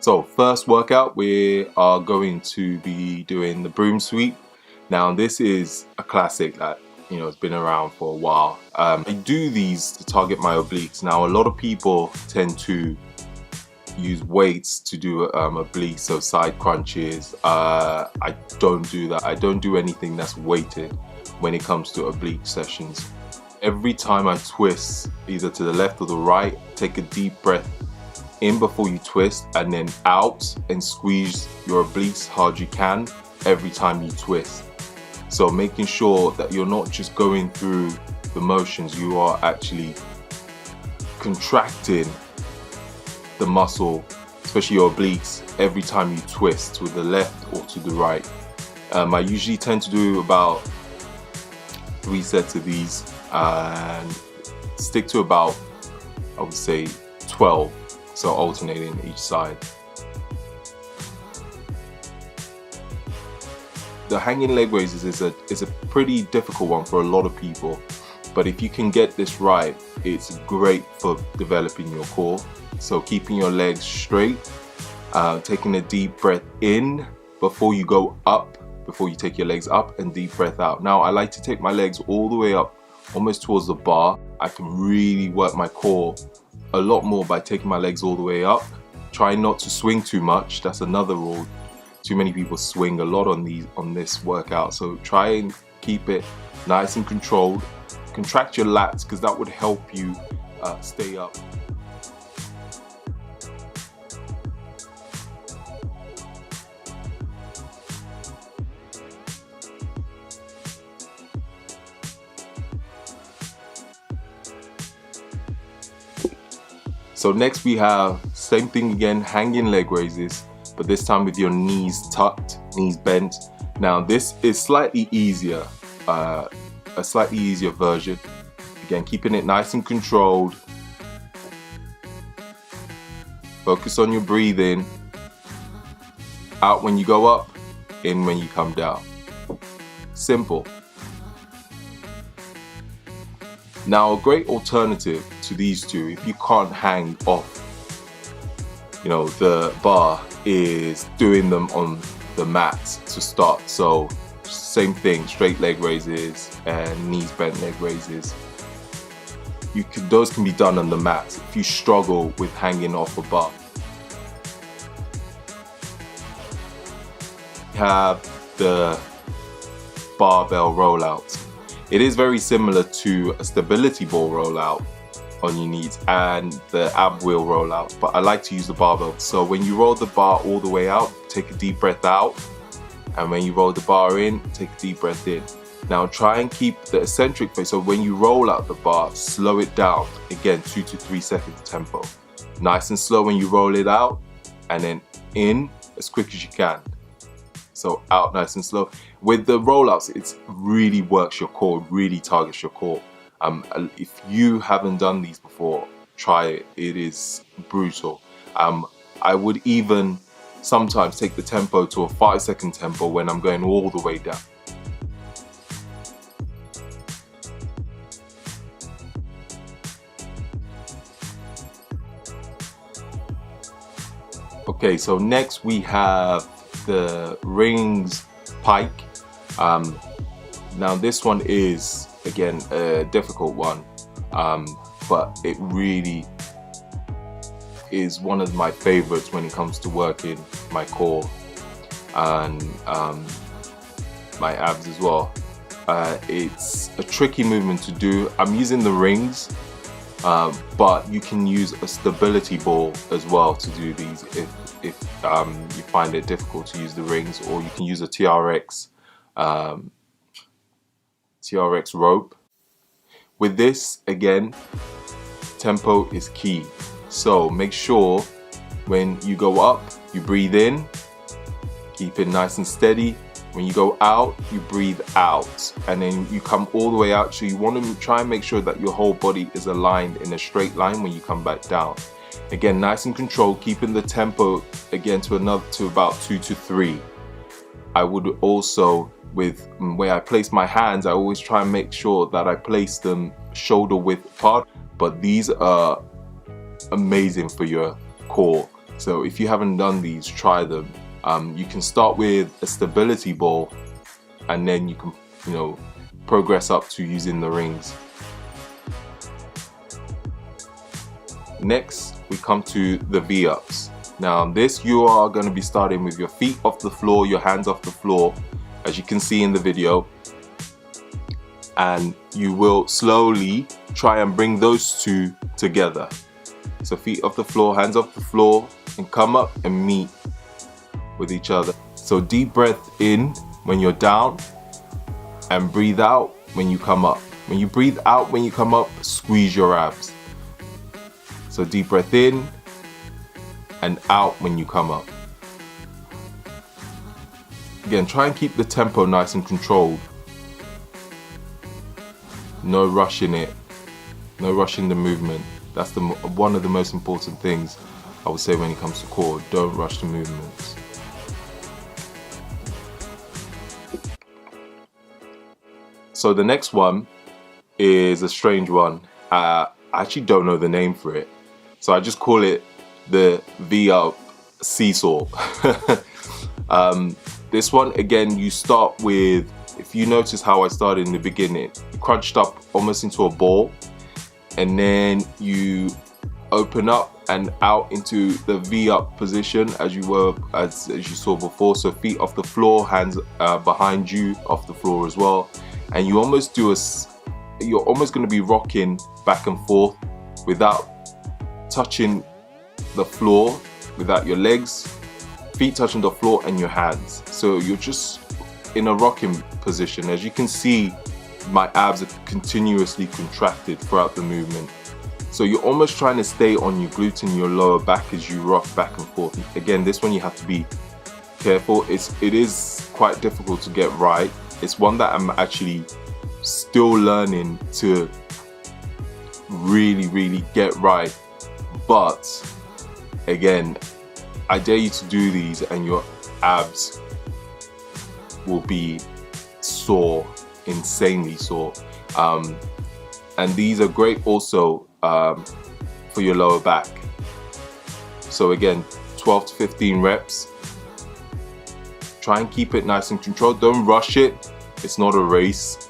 So first workout, we are going to be doing the broom sweep. Now this is a classic that it's been around for a while. I do these to target my obliques. Now a lot of people tend to use weights to do obliques, so side crunches. I don't do that. I don't do anything that's weighted when it comes to oblique sessions. Every time I twist, either to the left or the right, take a deep breath in before you twist, and then out and squeeze your obliques hard you can every time you twist. So making sure that you're not just going through the motions, you are actually contracting the muscle, especially your obliques, every time you twist to the left or to the right. I usually tend to do about 3 sets of these and stick to about, I would say, 12. So alternating each side. The hanging leg raises is a pretty difficult one for a lot of people, but if you can get this right, it's great for developing your core. So keeping your legs straight, taking a deep breath in before you go up, before you take your legs up, and deep breath out. Now I like to take my legs all the way up, almost towards the bar. I can really work my core a lot more by taking my legs all the way up. Try not to swing too much. That's another rule. Too many people swing a lot on this workout, so try and keep it nice and controlled. Contract your lats because that would help you stay up. So next we have same thing again, hanging leg raises, but this time with your knees tucked, knees bent. Now this is slightly easier, a slightly easier version. Again, keeping it nice and controlled. Focus on your breathing. Out when you go up, in when you come down. Simple. Now a great alternative to these two, if you can't hang off the bar, is doing them on the mat to start. So same thing, straight leg raises and knees bent leg raises. Those can be done on the mat if you struggle with hanging off a bar. We have the barbell rollout. It is very similar to a stability ball rollout on your knees and the ab wheel rollout, but I like to use the barbell. So when you roll the bar all the way out, take a deep breath out, and when you roll the bar in, take a deep breath in. Now try and keep the eccentric phase, so when you roll out the bar, slow it down. Again, 2 to 3 seconds tempo. Nice and slow when you roll it out, and then in as quick as you can. So out nice and slow. With the rollouts, it really works your core, really targets your core. If you haven't done these before, try it. It is brutal. I would even sometimes take the tempo to a 5-second tempo when I'm going all the way down. Okay, so next we have the rings pike. Now this one is again a difficult one, but it really is one of my favorites when it comes to working my core and my abs as well. It's a tricky movement to do. I'm using the rings, but you can use a stability ball as well to do these if you find it difficult to use the rings, or you can use a TRX rope. With this, again, tempo is key. So make sure when you go up, you breathe in, keep it nice and steady. When you go out, you breathe out, and then you come all the way out. So you want to try and make sure that your whole body is aligned in a straight line when you come back down. Again, nice and controlled, keeping the tempo again to about 2 to 3. I would also, with where I place my hands, I always try and make sure that I place them shoulder width apart. But these are amazing for your core, So if you haven't done these, try them. You can start with a stability ball, and then you can, progress up to using the rings. Next, we come to the V-ups. Now this, you are going to be starting with your feet off the floor, your hands off the floor, as you can see in the video. And you will slowly try and bring those two together. So feet off the floor, hands off the floor, and come up and meet with each other. So deep breath in when you're down, and breathe out when you come up. When you breathe out when you come up, squeeze your abs. So deep breath in and out when you come up. Again, try and keep the tempo nice and controlled. No rushing it, no rushing the movement. That's one of the most important things I would say when it comes to core. Don't rush the movements. So the next one is a strange one. I actually don't know the name for it, so I just call it the V-up seesaw. This one, again, you start with, if you notice how I started in the beginning, crunched up almost into a ball, and then you open up and out into the V-up position as you saw before. So feet off the floor, hands behind you off the floor as well, and you almost do you're almost going to be rocking back and forth without touching the floor, without your legs, feet touching the floor and your hands. So you're just in a rocking position. As you can see, my abs are continuously contracted throughout the movement. So you're almost trying to stay on your glutes and your lower back as you rock back and forth. Again, this one you have to be careful. It is quite difficult to get right. It's one that I'm actually still learning to really get right. But again, I dare you to do these and your abs will be sore, insanely sore. And these are great also for your lower back. So again, 12 to 15 reps. Try and keep it nice and controlled. Don't rush it. It's not a race.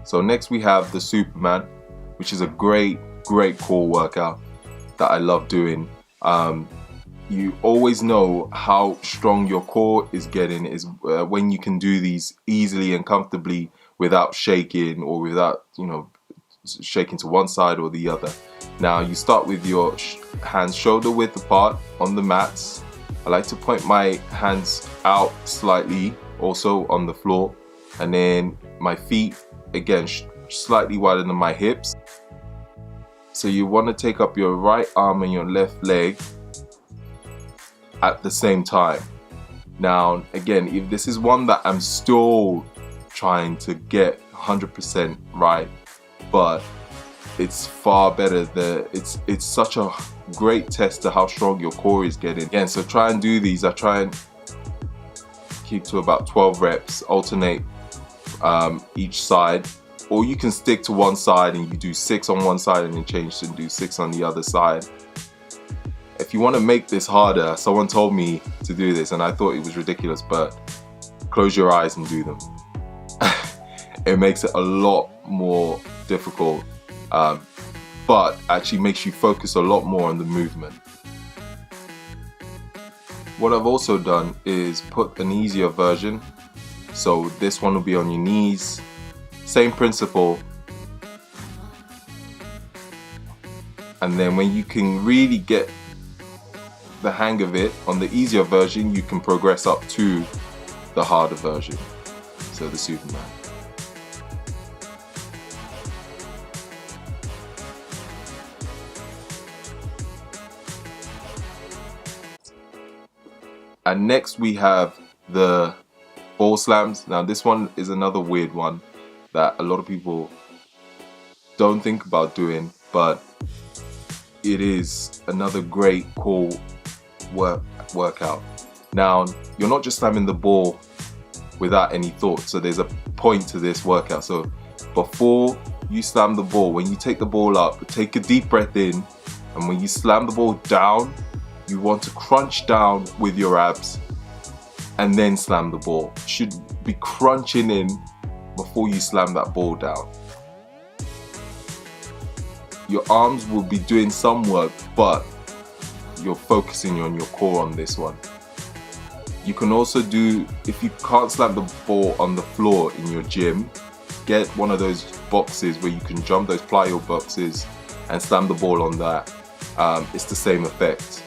So next we have the Superman, which is a great core workout that I love doing. You always know how strong your core is getting is when you can do these easily and comfortably without shaking, or without shaking to one side or the other. Now you start with your hands shoulder width apart on the mats. I like to point my hands out slightly also on the floor, and then my feet again slightly wider than my hips. So you want to take up your right arm and your left leg at the same time. Now again, if this is one that I'm still trying to get 100% right, but it's far better. It's such a great test to how strong your core is getting. Again, so try and do these. I try and keep to about 12 reps, alternate each side, or you can stick to one side and you do 6 on one side and then change to do 6 on the other side. If you want to make this harder, someone told me to do this and I thought it was ridiculous, but close your eyes and do them. It makes it a lot more difficult, but actually makes you focus a lot more on the movement. What I've also done is put an easier version. So this one will be on your knees, same principle. And then when you can really get the hang of it on the easier version, you can progress up to the harder version, so the Superman. And next we have the ball slams. Now this one is another weird one that a lot of people don't think about doing, but it is another great core workout. Now you're not just slamming the ball without any thought. So there's a point to this workout. So before you slam the ball, when you take the ball up, take a deep breath in, and when you slam the ball down, you want to crunch down with your abs and then slam the ball. You should be crunching in before you slam that ball down. Your arms will be doing some work, but you're focusing on your core on this one. You can also do, if you can't slam the ball on the floor in your gym, get one of those boxes where you can jump, those plyo boxes, and slam the ball on that. It's the same effect.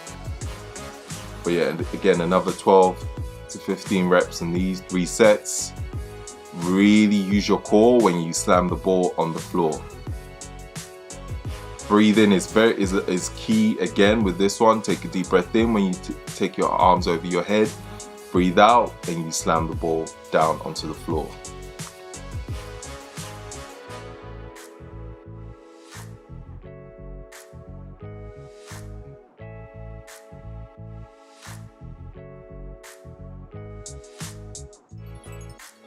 But yeah, and again, another 12 to 15 reps in these 3 sets. Really use your core when you slam the ball on the floor. Breathing is key again with this one. Take a deep breath in when you take your arms over your head. Breathe out and you slam the ball down onto the floor.